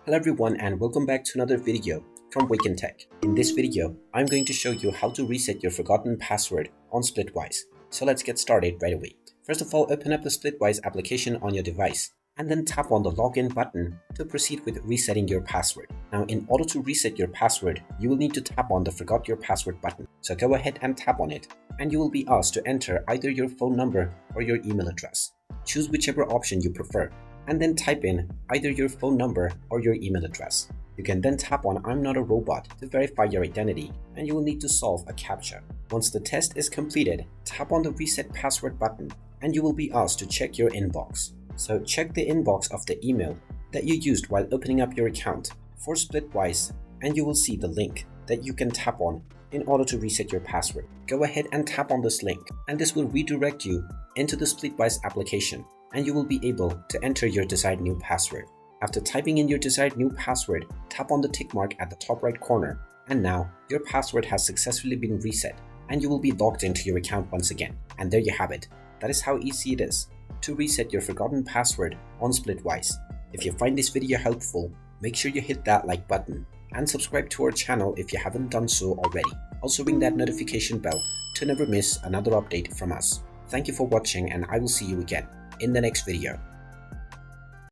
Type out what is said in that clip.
Hello everyone and welcome back to another video from Wake&Tech. In this video, I'm going to show you how to reset your forgotten password on Splitwise. So let's get started right away. First of all, open up the Splitwise application on your device and then tap on the login button to proceed with resetting your password. Now, in order to reset your password, you will need to tap on the forgot your password button. So go ahead and tap on it and you will be asked to enter either your phone number or your email address. Choose whichever option you prefer, and then type in either your phone number or your email address. You can then tap on I'm not a robot to verify your identity, and you will need to solve a CAPTCHA. Once the test is completed, tap on the reset password button and you will be asked to check your inbox. So check the inbox of the email that you used while opening up your account for Splitwise, and you will see the link that you can tap on in order to reset your password. Go ahead and tap on this link and this will redirect you into the Splitwise application, and you will be able to enter your desired new password. After typing in your desired new password, tap on the tick mark at the top right corner, and now your password has successfully been reset and you will be logged into your account once again. And there you have it. That is how easy it is to reset your forgotten password on Splitwise. If you find this video helpful, make sure you hit that like button and subscribe to our channel if you haven't done so already. Also ring that notification bell to never miss another update from us. Thank you for watching, and I will see you again in the next video.